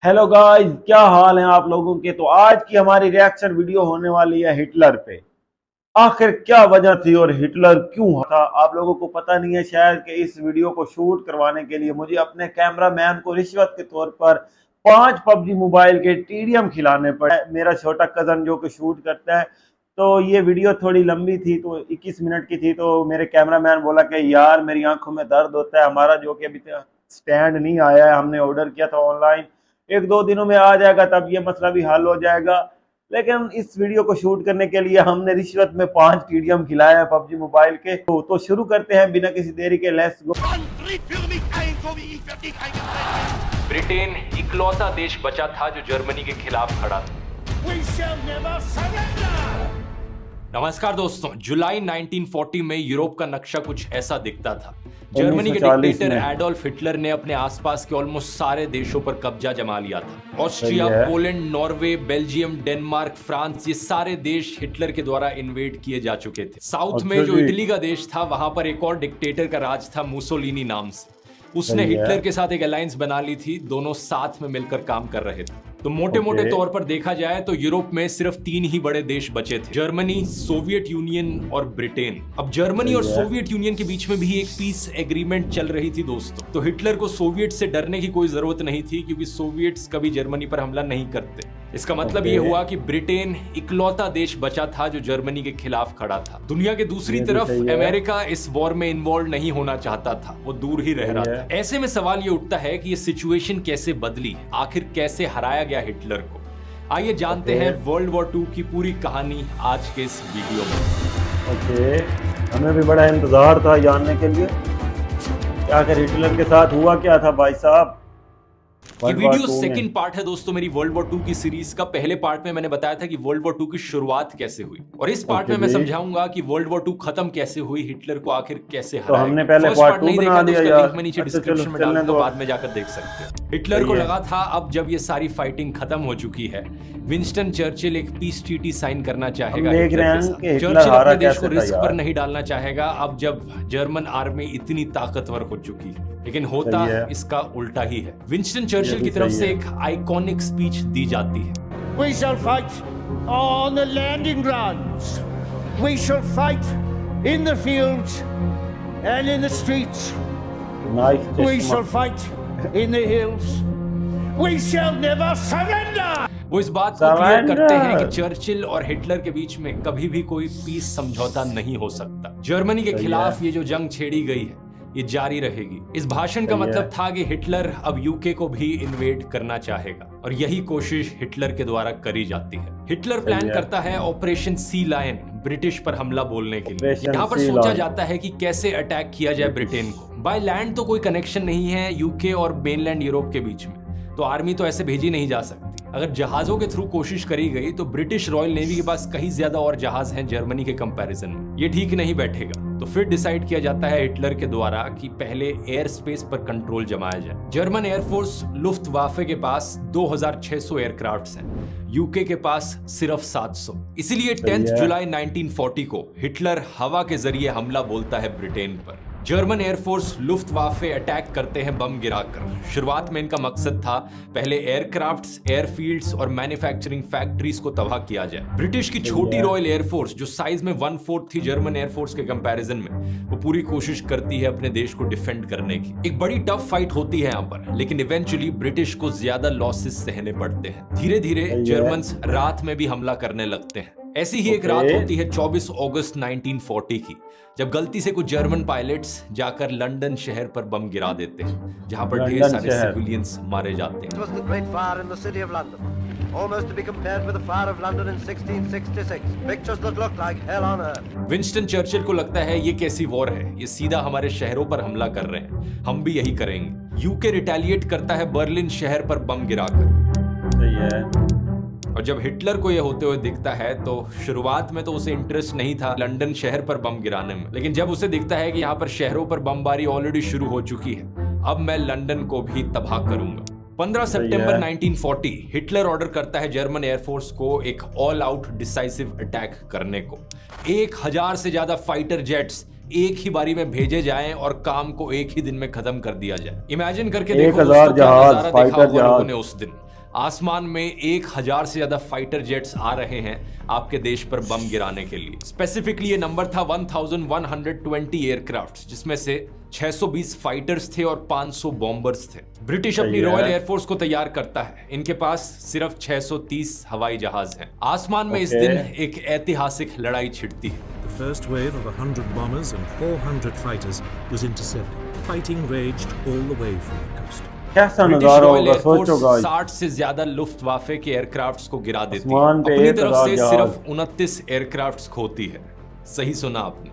Hello guys, क्या हाल है आप लोगों के। तो आज की हमारी रिएक्शन वीडियो होने वाली है हिटलर पे। आखिर क्या वजह थी और हिटलर क्यों था, आप लोगों को पता नहीं है शायद कि इस वीडियो को शूट करवाने के लिए मुझे अपने कैमरामैन को रिश्वत के तौर पर 5 पबजी मोबाइल के टीडीएम खिलाने पड़े। मेरा छोटा कजन जो कि शूट करता है, तो ये वीडियो थोड़ी लंबी थी, तो 21 मिनट की थी। तो मेरे कैमरामैन बोला कि यार मेरी आंखों में दर्द होता है, हमारा जो कि अभी स्टैंड नहीं आया है, हमने ऑर्डर किया था ऑनलाइन, 1-2 दिनों में आ जाएगा, तब ये मसला भी हल हो जाएगा। लेकिन इस वीडियो को शूट करने के लिए हमने रिश्वत में 5 टीडीएम खिलाया है पबजी मोबाइल के। तो शुरू करते हैं बिना किसी देरी के, लेट्स गो। ब्रिटेन इकलौता देश बचा था जो जर्मनी के खिलाफ खड़ा था। नमस्कार दोस्तों, जुलाई 1940 में यूरोप का नक्शा कुछ ऐसा दिखता था। जर्मनी के डिक्टेटर एडोल्फ हिटलर ने अपने आसपास के ऑलमोस्ट सारे देशों पर कब्जा जमा लिया था। Austria, Poland, Norway, Belgium, Denmark, France, ये सारे देश हिटलर के द्वारा इन्वेड किए जा चुके थे। साउथ में जो इटली का देश था, वहां पर एक और डिक्टेटर का राज था, मुसोलिनी नाम से। उसने हिटलर के साथ एक अलायंस बना ली थी, दोनों साथ में मिलकर काम कर रहे थे। तो मोटे मोटे तौर पर देखा जाए तो यूरोप में सिर्फ 3 ही बड़े देश बचे थे, जर्मनी, सोवियत यूनियन और ब्रिटेन। अब जर्मनी और सोवियत यूनियन के बीच में भी एक पीस एग्रीमेंट चल रही थी दोस्तों। तो हिटलर को सोवियत से डरने की कोई जरूरत नहीं थी, क्योंकि सोवियट्स कभी जर्मनी पर हमला नहीं करते। इसका मतलब ये हुआ कि ब्रिटेन इकलौता देश बचा था जो जर्मनी के खिलाफ खड़ा था। दुनिया के दूसरी तरफ अमेरिका इस वॉर में इन्वॉल्व नहीं होना चाहता था, वो दूर ही रह रहा था। ऐसे में सवाल ये उठता है कि ये सिचुएशन कैसे बदली, आखिर कैसे हराया गया हिटलर को। आइए जानते हैं वर्ल्ड वॉर 2 की पूरी कहानी आज के इस वीडियो में। हमें भी बड़ा इंतजार था जानने के लिए कि आखिर हिटलर के साथ हुआ क्या था भाई साहब। ये वीडियो सेकंड पार्ट है दोस्तों मेरी वर्ल्ड वॉर 2 की सीरीज का। पहले पार्ट में मैंने बताया था कि वर्ल्ड वॉर 2 की शुरुआत कैसे हुई, और इस पार्ट में मैं समझाऊंगा कि वर्ल्ड वॉर 2 खत्म कैसे हुई, हिटलर को आखिर कैसे हराया। तो हमने पहले पार्ट 2 बना दिया यार, लिंक मैं नीचे डिस्क्रिप्शन में डाल दूंगा, बाद में जाकर देख सकते हैं। हिटलर को लगा था अब जब ये सारी फाइटिंग खत्म हो चुकी है, विंस्टन चर्चिल एक पीस ट्रीटी साइन करना चाहेगा। चर्चिल अपने देश को रिस्क पर नहीं डालना चाहेगा अब जब जर्मन आर्मी इतनी ताकतवर हो चुकी है। लेकिन होता इसका उल्टा ही है। विंस्टन चर्चिल की तरफ से एक आइकॉनिक स्पीच दी जाती है। We shall fight on the landing grounds. We shall fight in the fields and in the streets. We shall fight in the hills. We shall never surrender. वो इस बात को क्लियर करते हैं कि चर्चिल और हिटलर के बीच में कभी भी कोई पीस समझौता नहीं हो सकता। जर्मनी के खिलाफ ये जो जंग छेड़ी गई है, ये जारी रहेगी। इस भाषण का मतलब था कि हिटलर अब यूके को भी इन्वेड करना चाहेगा, और यही कोशिश हिटलर के द्वारा करी जाती है। हिटलर प्लान करता है ऑपरेशन सी लायन, ब्रिटिश पर हमला बोलने के लिए। यहाँ पर सोचा जाता है कि कैसे अटैक किया जाए ब्रिटेन को। बाय लैंड तो कोई कनेक्शन नहीं है यूके और मेनलैंड यूरोप के बीच में, तो आर्मी तो ऐसे भेजी नहीं जा सकती। अगर जहाजों के थ्रू कोशिश करी गई तो ब्रिटिश रॉयल नेवी के पास कहीं ज्यादा और जहाज हैं जर्मनी के कंपैरिजन में, ये ठीक नहीं बैठेगा। तो फिर डिसाइड किया जाता है हिटलर के द्वारा कि पहले एयर स्पेस पर कंट्रोल जमाया जाए। जर्मन एयरफोर्स लुफ्टवाफे के पास 2600 एयरक्राफ्ट्स हैं, यूके के पास सिर्फ 700। इसीलिए 10 जुलाई 1940 को हिटलर हवा के जरिए हमला बोलता है ब्रिटेन पर। जर्मन एयरफोर्स लुफ्टवाफे अटैक करते हैं बम गिराकर। शुरुआत में इनका मकसद था पहले एयरक्राफ्ट्स, एयरफील्ड्स और मैन्युफैक्चरिंग फैक्ट्रीज को तबाह किया जाए। ब्रिटिश की छोटी रॉयल एयरफोर्स जो साइज में 1/4 थी जर्मन एयरफोर्स के कंपैरिजन में, वो पूरी कोशिश करती है अपने देश को डिफेंड करने की। एक बड़ी टफ फाइट होती है यहाँ पर, लेकिन इवेंचुअली ब्रिटिश को ज्यादा लॉसेस सहने पड़ते हैं। धीरे धीरे जर्मन्स रात में भी हमला करने लगते हैं। ऐसी ही एक रात होती है 24 अगस्त 1940 की, जब गलती से कुछ जर्मन पायलट्स जाकर लंदन शहर पर बम गिरा देते हैं, जहां पर ढेर सारे सिविलियंस मारे जाते हैं। विंस्टन चर्चिल को लगता है ये कैसी वॉर है, ये सीधा हमारे शहरों पर हमला कर रहे हैं, हम भी यही करेंगे। यूके रिटेलिएट करता है बर्लिन शहर पर बम गिराकर। सही है। और जब हिटलर को यह होते हुए दिखता है तो शुरुआत में तो उसे इंटरेस्ट नहीं था लंदन शहर पर बम गिराने में, लेकिन जब उसे दिखता है कि यहाँ पर शहरों पर बमबारी ऑलरेडी शुरू हो चुकी है, अब मैं लंदन को भी तबाह करूंगा। 15 सितंबर 1940 हिटलर ऑर्डर करता है जर्मन एयरफोर्स को एक ऑल आउट डिसाइसिव अटैक करने को। 1000 से ज्यादा फाइटर जेट्स एक ही बारी में भेजे जाएं और काम को एक ही दिन में खत्म कर दिया जाए। इमेजिन करके देखो दोस्तों, क्या नजारा देखा होगा लोगों ने उस दिन। आसमान में 1000 से ज्यादा फाइटर जेट्स आ रहे हैं आपके देश पर बम गिराने के लिए। स्पेसिफिकली ये नंबर था 1120 एयरक्राफ्ट, जिसमें से 620 फाइटर्स थे और 500 बॉम्बर्स थे। ब्रिटिश अपनी रॉयल एयरफोर्स को तैयार करता है। इनके पास सिर्फ 630 हवाई जहाज हैं। आसमान में इस दिन एक ऐतिहासिक लड़ाई छिड़ती है। The first wave of 100 bombers and 400 fighters was intercepted. Fighting raged all the way from the coast. कैसा ब्रिटिश नजारा रॉयल होगा, एयरफोर्स सोचो गाइस। 60 से ज्यादा लुफ्टवाफे के एयरक्राफ्ट्स को गिरा देती है। आसमान पे अपनी तरफ 1000 से जहाज। सिर्फ 29 एयरक्राफ्ट्स खोती है। सही सुना आपने,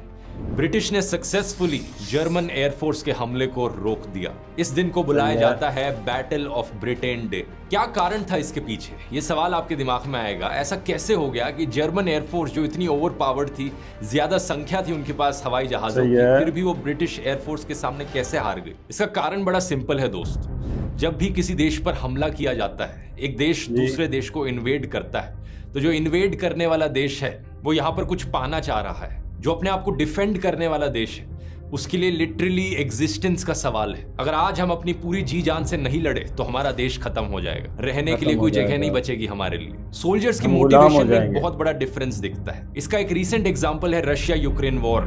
ब्रिटिश ने सक्सेसफुली जर्मन एयरफोर्स के हमले को रोक दिया। इस दिन को बुलाया जाता है बैटल ऑफ ब्रिटेन डे। क्या कारण था इसके पीछे, ये सवाल आपके दिमाग में आएगा। ऐसा कैसे हो गया कि जर्मन एयरफोर्स जो इतनी ओवर पावर्ड थी, ज्यादा संख्या थी उनके पास हवाई जहाजों की, फिर भी वो ब्रिटिश एयरफोर्स के सामने कैसे हार गई? इसका कारण बड़ा सिंपल है दोस्त। जब भी किसी देश पर हमला किया जाता है, एक देश दूसरे देश को इन्वेड करता है, तो जो इन्वेड करने वाला देश है वो यहाँ पर कुछ पाना चाह रहा है। जो अपने आप को डिफेंड करने वाला देश है, उसके लिए लिटरली एग्जिस्टेंस का सवाल है। अगर आज हम अपनी पूरी जी जान से नहीं लड़े तो हमारा देश खत्म हो जाएगा, रहने के लिए कोई जगह नहीं बचेगी हमारे लिए। सोल्जर्स की मोटिवेशन में एक बहुत बड़ा डिफरेंस दिखता है। इसका एक रीसेंट एग्जांपल है रशिया यूक्रेन वॉर।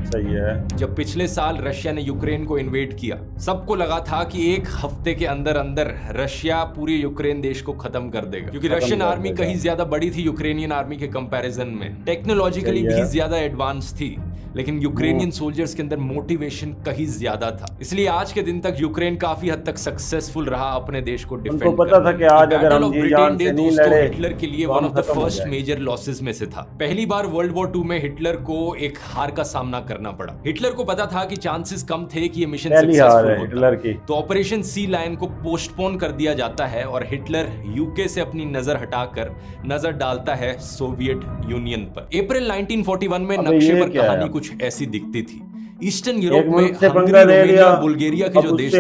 सही है। जब पिछले साल रशिया ने यूक्रेन को इन्वेड किया, सबको लगा था कि एक हफ्ते के अंदर अंदर रशिया पूरे यूक्रेन देश को खत्म कर देगा, क्योंकि रशियन आर्मी कहीं ज्यादा बड़ी थी यूक्रेनियन आर्मी के कंपैरिजन में, टेक्नोलॉजिकली भी ज्यादा एडवांस थी, लेकिन यूक्रेनियन सोल्जर्स के अंदर मोटिवेशन कहीं ज्यादा था। इसलिए आज के दिन तक यूक्रेन काफी हद तक सक्सेसफुल रहा अपने देश को डिफेंड करने में। पता था कि आज अगर हम जी जान से नहीं लड़े, हिटलर के लिए one of the first major losses में से था। पहली बार वर्ल्ड वॉर 2 में हिटलर को एक हार का सामना करना पड़ा। हिटलर को पता था कि चांसेस कम थे कि ये मिशन सक्सेसफुल होता, तो ऑपरेशन सी लायन को पोस्टपोन कर दिया जाता है और हिटलर यूके से अपनी नजर हटाकर नजर डालता है सोवियत यूनियन पर। अप्रैल 1941 में नक्शे पर कहानी कुछ ऐसी दिखती थी। ईस्टर्न यूरोप में हंगरी, रोमानिया और बुल्गारिया के जो देश थे,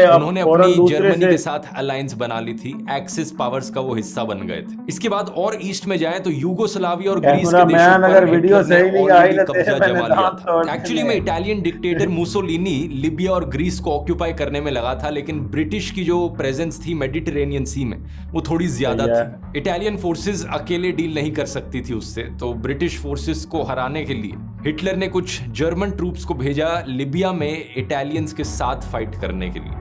उन्होंने अपनी जर्मनी के साथ अलायंस बना ली थी। एक्सिस पावर्स का वो हिस्सा बन गए थे। इसके बाद और ईस्ट में जाए तो यूगोस्लाविया और ग्रीस के देशों पर हिटलर ने ऑलरेडी कब्जा जमा लिया था। एक्चुअली में इटालियन डिक्टेटर मुसोलिनी लिबिया और ग्रीस को ऑक्यूपाई करने में लगा था, लेकिन ब्रिटिश की जो प्रेजेंस थी मेडिटेरेनियन सी में वो थोड़ी ज्यादा थी। इटालियन फोर्सेस अकेले डील नहीं कर सकती थी उससे, तो ब्रिटिश फोर्सेस को हराने के लिए हिटलर ने कुछ जर्मन ट्रूप्स को भेजा लिबिया में इटालियंस के साथ फाइट करने के लिए,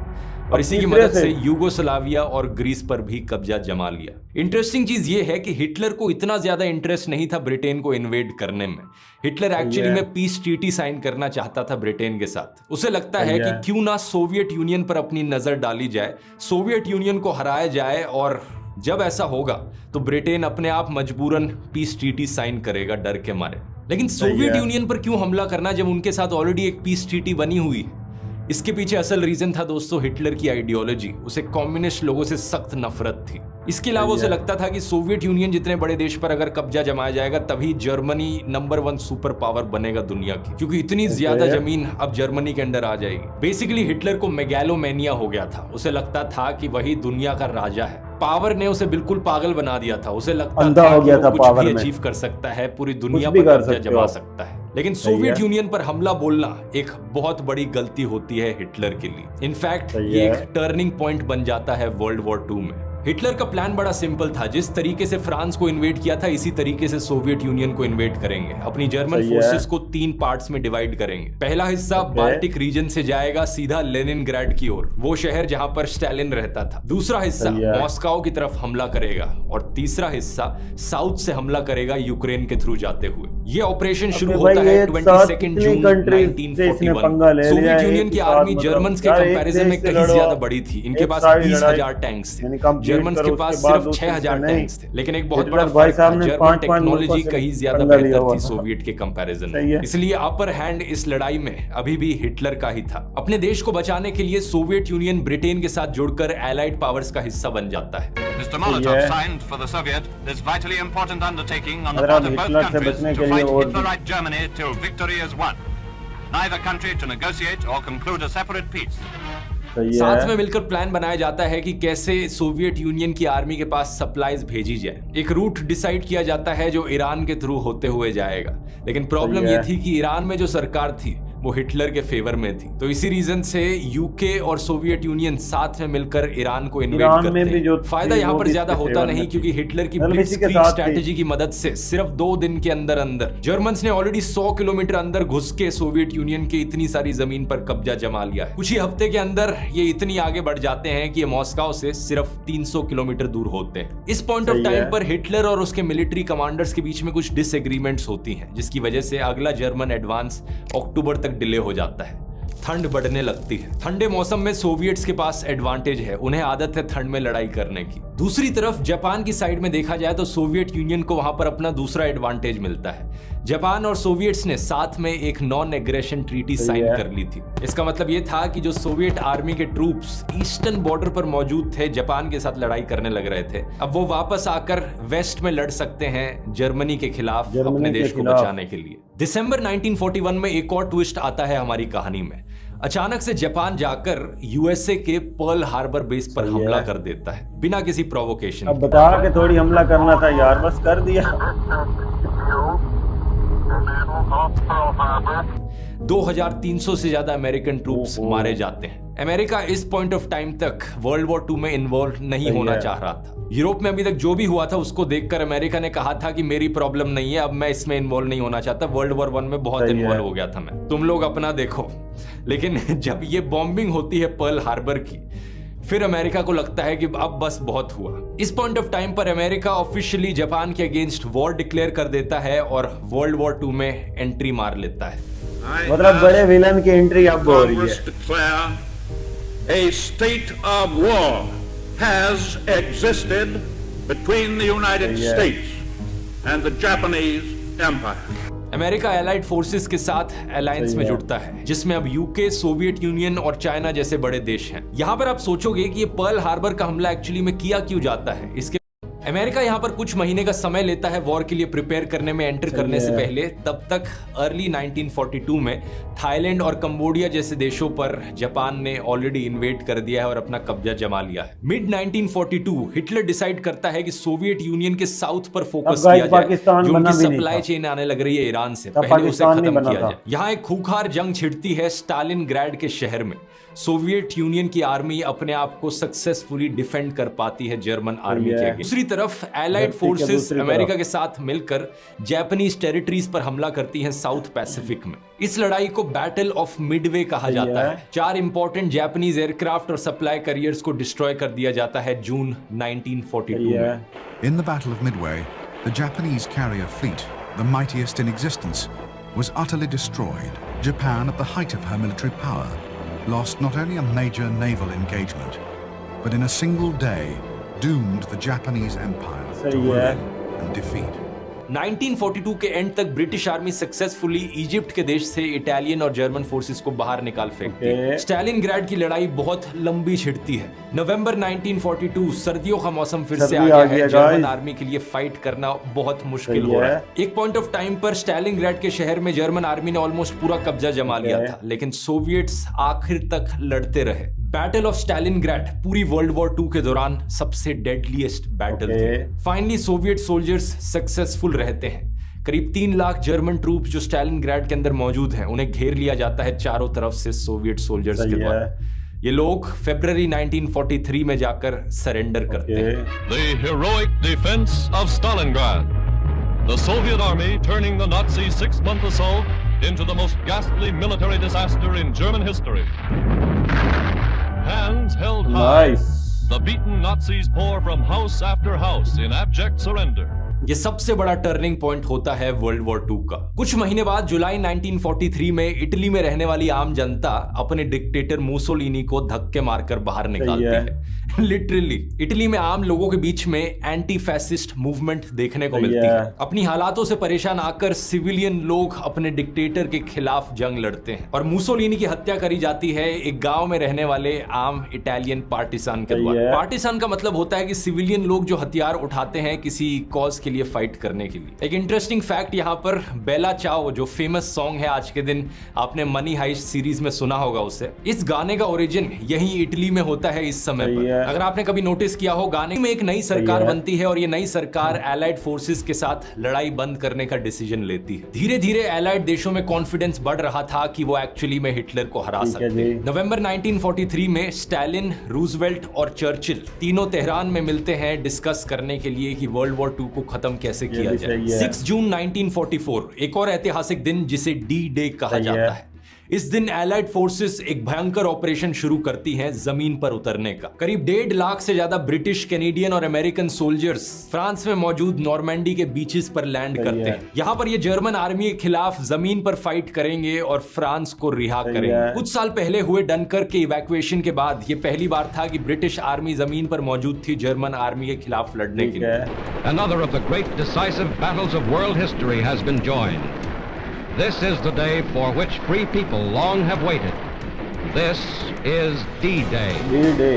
और इसी की मदद से यूगोस्लाविया और ग्रीस पर भी कब्जा जमा लिया। इंटरेस्टिंग चीज ये है कि हिटलर को इतना ज्यादा इंटरेस्ट नहीं था ब्रिटेन को इन्वेड करने में। हिटलर एक्चुअली में पीस ट्रीटी साइन करना चाहता था ब्रिटेन के साथ। उसे लगता है कि क्यों ना सोवियत यूनियन पर अपनी नजर डाली जाए, सोवियत यूनियन को हराया जाए, और जब ऐसा होगा तो ब्रिटेन अपने आप मजबूरन पीस ट्रीटी साइन करेगा डर के मारे। लेकिन सोवियत यूनियन पर क्यों हमला करना जब उनके साथ ऑलरेडी एक पीस ट्रीटी बनी हुई है? इसके पीछे असल रीजन था दोस्तों हिटलर की आइडियोलॉजी। उसे कम्युनिस्ट लोगों से सख्त नफरत थी। इसके अलावा उसे लगता था कि सोवियत यूनियन जितने बड़े देश पर अगर कब्जा जमाया जाएगा तभी जर्मनी नंबर 1 सुपर पावर बनेगा दुनिया की, क्योंकि इतनी ज्यादा जमीन अब जर्मनी के अंडर आ जाएगी। बेसिकली हिटलर को मेगालोमेनिया हो गया था। उसे लगता था कि वही दुनिया का राजा है। पावर ने उसे बिल्कुल पागल बना दिया था। उसे लगता था कि वो कुछ भी अचीव कर सकता है, पूरी दुनिया पर कब्जा जमा सकता है। लेकिन सोवियत यूनियन पर हमला बोलना एक बहुत बड़ी गलती होती है हिटलर के लिए। इनफैक्ट ये एक टर्निंग पॉइंट बन जाता है वर्ल्ड वॉर 2 में। हिटलर का प्लान बड़ा सिंपल था। जिस तरीके से फ्रांस को इन्वेड किया था, इसी तरीके से सोवियत यूनियन को इन्वेड करेंगे। अपनी जर्मन फोर्सेस को 3 पार्ट्स में डिवाइड करेंगे। पहला हिस्सा बाल्टिक रीजन से जाएगा सीधा लेनिनग्राड की ओर, वो शहर जहां पर स्टालिन रहता था। दूसरा हिस्सा मॉस्को की तरफ हमला करेगा, और तीसरा हिस्सा साउथ से हमला करेगा यूक्रेन के थ्रू जाते हुए। ये ऑपरेशन शुरू होता है 22 जून 1941। सोवियत यूनियन की आर्मी जर्मन के कंपैरिजन में कहीं ज्यादा बड़ी थी। इनके पास 20,000 टैंक्स थे, जर्मन के पास सिर्फ 6,000 टैंक्स थे। लेकिन एक बहुत बड़ा फर्क था, जर्मन टेक्नोलॉजी कहीं ज्यादा बेहतर थी सोवियत के कंपैरिजन में। इसलिए अपर हैंड इस लड़ाई में अभी भी हिटलर का ही था। अपने देश को बचाने के लिए सोवियत यूनियन ब्रिटेन के साथ जुड़कर एलाइड पावर्स का हिस्सा बन जाता है। Mr. Molotov signed for the Soviet this vitally important undertaking on the part of both countries to fight Hitlerite Germany till victory is won. Neither country to negotiate or conclude a separate peace. साथ में मिलकर plan बनाया जाता है कि कैसे Soviet union की army के पास सप्लाईज भेजी जाए। एक रूट डिसाइड किया जाता है जो ईरान के थ्रू होते हुए जाएगा। लेकिन प्रॉब्लम ये थी कि ईरान में जो सरकार थी वो हिटलर के फेवर में थी। तो इसी रीजन से यूके और सोवियत यूनियन साथ में मिलकर ईरान को इन्वेड करते हैं। फायदा यहाँ पर ज्यादा होता नहीं, क्योंकि हिटलर की ब्लिट्जक्रीग स्ट्रैटेजी की मदद से सिर्फ 2 दिन के अंदर अंदर जर्मन्स ने ऑलरेडी 100 किलोमीटर अंदर घुस के सोवियत यूनियन के इतनी सारी जमीन पर कब्जा जमा लिया है। कुछ ही हफ्ते के अंदर ये इतनी आगे बढ़ जाते हैं कि ये मॉस्को से सिर्फ 300 किलोमीटर दूर होते हैं। इस पॉइंट ऑफ टाइम पर हिटलर और उसके मिलिट्री कमांडर्स के बीच में कुछ डिसएग्रीमेंट्स होती हैं, जिसकी वजह से अगला जर्मन एडवांस अक्टूबर तक डिले हो जाता है। ठंड बढ़ने लगती है। ठंडे मौसम में सोवियट्स के पास एडवांटेज है, उन्हें आदत है ठंड में लड़ाई करने की। दूसरी तरफ जापान की साइड में देखा जाए तो सोवियत यूनियन को वहां पर अपना दूसरा एडवांटेज मिलता है। जापान और सोवियट्स ने साथ में एक नॉन एग्रेशन ट्रीटी साइन कर ली थी। इसका मतलब ये था कि जो सोवियत आर्मी के ट्रूप्स ईस्टर्न बॉर्डर पर मौजूद थे, जापान के साथ लड़ाई करने लग रहे थे, अब वो वापस आकर वेस्ट में लड़ सकते हैं जर्मनी के खिलाफ अपने देश को बचाने के लिए। दिसंबर 1941 में एक और ट्विस्ट आता है हमारी कहानी में। अचानक से जापान जाकर यूएसए के पर्ल हार्बर बेस पर हमला कर देता है बिना किसी प्रोवोकेशन। अब बता के थोड़ी हमला करना था यार, बस कर दिया। 2300 से ज्यादा अमेरिकन ट्रूप्स मारे जाते हैं। अमेरिका इस पॉइंट ऑफ टाइम तक वर्ल्ड वॉर 2 में इन्वॉल्व नहीं होना चाह रहा था। यूरोप में अभी तक जो भी हुआ था उसको देखकर अमेरिका ने कहा था कि मेरी प्रॉब्लम नहीं है, अब मैं इसमें इन्वॉल्व नहीं होना चाहता। वर्ल्ड वॉर 1 में बहुत इन्वॉल्व हो गया था मैं, तुम लोग अपना देखो। लेकिन जब ये बॉम्बिंग होती है पर्ल हार्बर की, फिर अमेरिका को लगता है कि अब बस बहुत हुआ। इस पॉइंट ऑफ टाइम पर अमेरिका ऑफिशियली जापान के अगेंस्ट वॉर डिक्लेयर कर देता है और वर्ल्ड वॉर 2 में एंट्री मार लेता है। मतलब बड़े विलन की एंट्री अब हो रही है। A state of war has existed between the United States and the Japanese Empire. America allied forces के साथ अलायंस में जुड़ता है, जिसमें अब यूके, सोवियत यूनियन और चाइना जैसे बड़े देश हैं। यहाँ पर आप सोचोगे कि ये पर्ल हार्बर का हमला एक्चुअली में किया क्यों जाता है। इसके अमेरिका यहाँ पर कुछ महीने का समय लेता है वॉर के लिए प्रिपेयर करने में, एंटर करने से पहले। तब तक अर्ली 1942 में थाईलैंड और कंबोडिया जैसे देशों पर जापान ने ऑलरेडी इन्वेड कर दिया है और अपना कब्जा जमा लिया है। मिड 1942 हिटलर डिसाइड करता है कि सोवियत यूनियन के साउथ पर फोकस किया जाए, जो उनकी सप्लाई चेन आने लग रही है ईरान से, पहले उसे खत्म किया जाए। यहाँ एक खूंखार जंग छिड़ती है स्टालिनग्राड के शहर में। सोवियत यूनियन की आर्मी अपने आप को सक्सेसफुली डिफेंड कर पाती है जर्मन आर्मी के अगेंस्ट। दूसरी तरफ एलाइड फोर्सेस अमेरिका के साथ मिलकर जापानीज टेरिटरीज पर हमला करती हैं साउथ पैसिफिक में। इस लड़ाई को बैटल ऑफ मिडवे कहा जाता है। 4 इंपॉर्टेंट जापानीज एयरक्राफ्ट और सप्लाई कैरियर्स को डिस्ट्रॉय कर दिया जाता है जून 1942 में। In the Battle of Midway, the Japanese carrier fleet, the mightiest in existence, was utterly destroyed. Japan, at the height of her military power, lost not only a major naval engagement, but in a single day doomed the Japanese Empire to ruin and defeat. 1942 के and तक British army successfully Egypt के देश से Italian और German forces को बाहर निकाल फेंकती है। स्टालिनग्राड की लड़ाई बहुत लंबी छिड़ती है। नवंबर 1942 सर्दियों का मौसम फिर से आ गया है। जर्मन आर्मी के लिए फाइट करना बहुत मुश्किल हो रहा है। एक पॉइंट ऑफ टाइम पर स्टालिनग्राड के शहर में जर्मन आर्मी ने ऑलमोस्ट पूरा कब्जा जमा लिया था, लेकिन सोवियट्स आखिर तक लड़ते रहे। बैटल ऑफ स्टालिनग्राड पूरी वर्ल्ड वॉर 2 के दौरान सबसे डेडलीस्ट बैटल थी। फाइनली सोवियत सोल्जर्स सक्सेसफुल रहते हैं। करीब 3 लाख जर्मन ट्रूप्स जो स्टालिनग्राड के अंदर मौजूद हैं, उन्हें घेर लिया जाता है चारों तरफ से सोवियत सोल्जर्स के द्वारा। ये लोग फरवरी 1943 में जाकर सरेंडर करते हैं। The heroic defense of Stalingrad. The Soviet army turning the Nazi 6-month assault into the most ghastly military disaster in German history. Hands held high. The beaten Nazis pour from house after house in abject surrender. ये सबसे बड़ा turning point होता है world war 2 का। कुछ महीने बाद जुलाई 1943 में इटली में रहने वाली आम जनता अपने डिक्टेटर मुसोलिनी को धक्के मारकर बाहर निकालती है। लिटरली इटली में आम लोगों के बीच में एंटी फैसिस्ट मूवमेंट देखने को मिलती है। अपनी हालातों से परेशान आकर सिविलियन लोग अपने डिक्टेटर के खिलाफ जंग लड़ते हैं और मुसोलिनी की हत्या करी जाती है एक गांव में रहने वाले आम इटालियन पार्टिसान के द्वारा। पार्टिसान का मतलब होता है कि सिविलियन लोग जो हथियार उठाते हैं किसी कॉज के लिए फाइट करने के लिए। एक इंटरेस्टिंग फैक्ट यहाँ पर, बेला चाओ जो फेमस सॉन्ग है आज के दिन, आपने मनी हाइस्ट सीरीज में सुना होगा उसे, इस गाने का ओरिजिन यही इटली में होता है इस समय पर। अगर आपने कभी नोटिस किया हो, गाने में एक नई सरकार बनती है और ये नई सरकार एलाइड फोर्सेस के साथ लड़ाई बंद करने का डिसीजन लेती है। धीरे धीरे एलाइड देशों में कॉन्फिडेंस बढ़ रहा था कि वो एक्चुअली में हिटलर को हरा सकते हैं। नवंबर 1943 में स्टालिन, रूजवेल्ट और चर्चिल तीनों तेहरान में मिलते हैं डिस्कस करने के लिए कि वर्ल्ड वॉर 2 को खत्म कैसे किया जाए। 6 जून 1944 एक और ऐतिहासिक दिन जिसे डी डे कहा जाता है। इस दिन एलाइड फोर्सेस एक भयंकर ऑपरेशन शुरू करती हैं जमीन पर उतरने का। करीब 1.5 लाख से ज्यादा ब्रिटिश, कैनेडियन और अमेरिकन सोल्जर्स फ्रांस में मौजूद नॉर्मैंडी के बीचेस पर लैंड करते हैं। यहाँ पर ये जर्मन आर्मी के खिलाफ जमीन पर फाइट करेंगे और फ्रांस को रिहा करेंगे। कुछ साल पहले हुए डनकर्क के इवैक्यूएशन के बाद ये पहली बार था कि ब्रिटिश आर्मी जमीन पर मौजूद थी जर्मन आर्मी के खिलाफ लड़ने के लिए। Another of the great decisive battles of world history has been joined. This is the day for which free people long have waited. This is D-Day.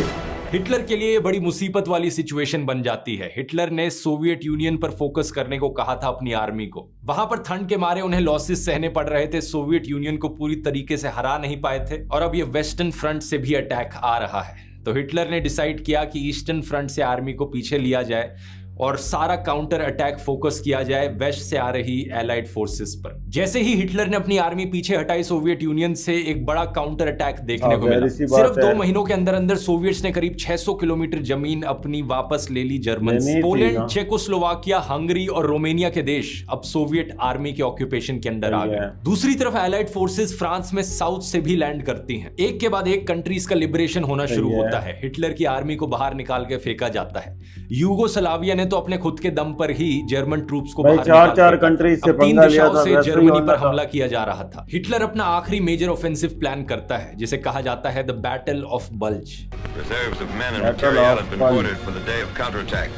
Hitler के लिए बड़ी मुसीबत वाली सिचुएशन बन जाती है। हिटलर ने सोवियत यूनियन पर फोकस करने को कहा था अपनी आर्मी को। वहां पर ठंड के मारे उन्हें लॉसेस सहने पड़ रहे थे, सोवियत यूनियन को पूरी तरीके से हरा नहीं पाए थे और अब ये वेस्टर्न फ्रंट से भी अटैक आ रहा है। तो हिटलर ने डिसाइड किया कि ईस्टर्न फ्रंट से आर्मी को पीछे लिया जाए और सारा काउंटर अटैक फोकस किया जाए वेस्ट से आ रही एलाइड फोर्सेस पर। जैसे ही हिटलर ने अपनी आर्मी पीछे हटाई सोवियत यूनियन से, एक बड़ा काउंटर अटैक देखने को मिला। सिर्फ 2 महीनों के अंदर अंदर सोवियट्स ने करीब 600 किलोमीटर जमीन अपनी वापस ले ली जर्मन से। पोलैंड, चेकोस्लोवाकिया, हंगरी और रोमानिया के देश अब सोवियत आर्मी के ऑक्यूपेशन के अंदर आ गए। दूसरी तरफ एलाइड फोर्सेस फ्रांस में साउथ से भी लैंड करती हैं। एक के बाद एक कंट्रीज का लिबरेशन होना शुरू होता है। हिटलर की आर्मी को बाहर निकाल के फेंका जाता है। यूगोस्लाविया ने तो अपने खुद के दम पर ही जर्मन ट्रूप्स को बाहर चार कंट्रीज से 3 दिशाओं से जर्मनी पर हमला किया जा रहा था। हिटलर अपना आखिरी मेजर ऑफेंसिव प्लान करता है जिसे कहा जाता है the battle of bulge. Reserves of men and material had been ordered for the day of counterattack.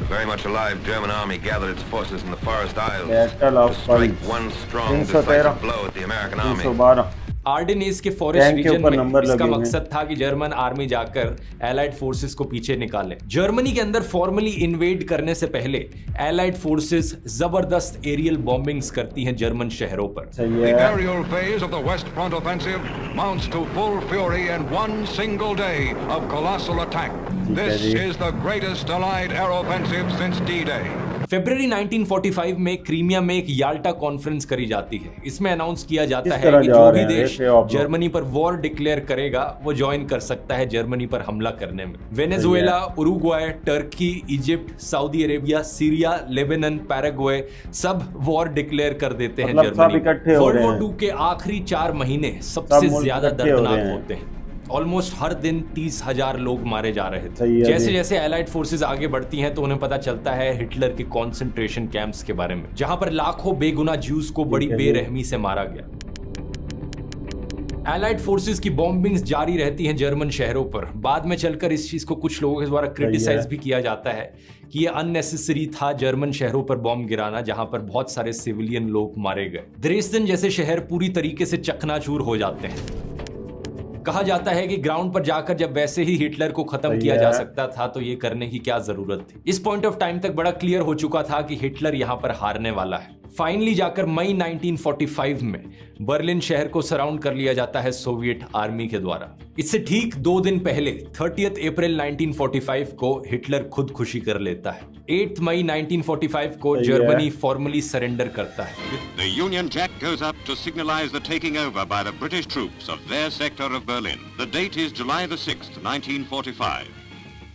The very much alive German army gathered its forces in the Forest Isles to strike one strong decisive blow at the American army. आर्डेनेस के forest region में इसका मकसद था कि German army जाकर allied forces को पीछे निकाले। जर्मनी के अंदर फॉर्मली इन्वेड करने से पहले एलाइड फोर्सेस जबरदस्त एरियल बॉम्बिंग्स करती हैं जर्मन शहरों पर। The aerial phase of the West Front offensive mounts to full fury in one single day of colossal attack. This is the greatest Allied air offensive since D-Day. फरवरी 1945 में Crimea में एक Yalta conference करी जाती है। इसमें announce किया जाता है कि जो भी देश जर्मनी पर वॉर डिक्लेयर करेगा वो ज्वाइन कर सकता है जर्मनी पर हमला करने में। Venezuela, Uruguay, Turkey, Egypt, Saudi Arabia, Syria, Lebanon, Paraguay सब वॉर डिक्लेयर कर देते हैं जर्मनी। वर्ल्ड वॉर 2 के आखिरी 4 महीने सबसे ज्यादा दर्दनाक होते हैं। ऑलमोस्ट हर दिन 30,000 लोग मारे जा रहे थे। जैसे जैसे एलाइड फोर्सेस आगे बढ़ती हैं तो उन्हें पता चलता है हिटलर के कंसंट्रेशन कैंप्स के बारे में, जहां पर लाखों बेगुनाह ज्यूज को बड़ी बेरहमी से मारा गया। एलाइड फोर्सेस की बॉम्बिंग्स जारी रहती हैं जर्मन शहरों पर। बाद में चलकर इस चीज को कुछ लोगों के द्वारा क्रिटिसाइज भी किया जाता है कि ये अननेसेसरी था जर्मन शहरों पर बॉम्ब गिराना जहां पर बहुत सारे सिविलियन लोग मारे गए। द्रेसडन जैसे शहर पूरी तरीके से चकनाचूर हो जाते हैं। कहा जाता है कि ग्राउंड पर जाकर जब वैसे ही हिटलर को खत्म किया जा सकता था तो ये करने की क्या जरूरत थी। इस पॉइंट ऑफ टाइम तक बड़ा क्लियर हो चुका था कि हिटलर यहां पर हारने वाला है। फाइनली जाकर मई 1945 में बर्लिन शहर को सराउंड कर लिया जाता है सोवियत आर्मी के द्वारा। इससे ठीक 2 दिन पहले 30 अप्रैल 1945 को हिटलर खुदकुशी कर लेता है। 8 मई 1945 को जर्मनी फॉर्मली सरेंडर करता है। The Union Jack goes up to signalize the taking over by the British troops of their sector of Berlin. The date is July the 6th, 1945.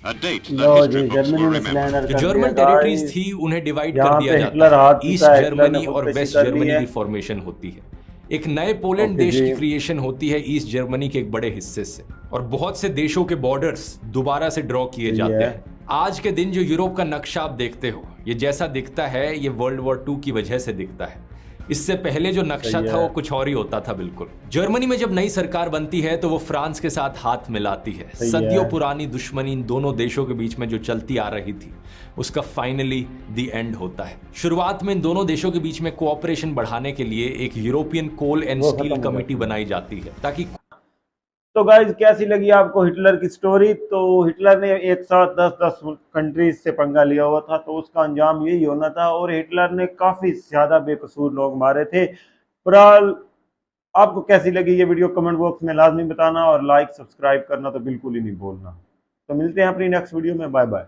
A date that history books will remember. जो German territories थी उन्हें divide कर दिया जाता है। East Germany और waste Germany की formation होती है। एक नए पोलैंड देश की क्रिएशन होती है ईस्ट जर्मनी के एक बड़े हिस्से से, और बहुत से देशों के बॉर्डर्स दोबारा से ड्रॉ किए जाते हैं। आज के दिन जो यूरोप का नक्शा आप देखते हो, ये जैसा दिखता है ये वर्ल्ड वॉर 2 की वजह से दिखता है। इससे पहले जो नक्शा था वो कुछ और ही होता था बिल्कुल। जर्मनी में जब नई सरकार बनती है तो वो फ्रांस के साथ हाथ मिलाती है। सदियों पुरानी दुश्मनी इन दोनों देशों के बीच में जो चलती आ रही थी उसका फाइनली द एंड होता है। शुरुआत में इन दोनों देशों के बीच में कोऑपरेशन बढ़ाने के लिए एक European coal and steel committee बनाई जाती है ताकि तो गाइज कैसी लगी आपको हिटलर की स्टोरी? तो हिटलर ने एक साथ 10-10 कंट्रीज से पंगा लिया हुआ था, तो उसका अंजाम यही होना था, और हिटलर ने काफी ज्यादा बेकसूर लोग मारे थे। फिलहाल आपको कैसी लगी ये वीडियो कमेंट बॉक्स में लाजमी बताना, और लाइक सब्सक्राइब करना तो बिल्कुल ही नहीं भूलना। तो मिलते हैं अपनी नेक्स्ट वीडियो में, बाय बाय।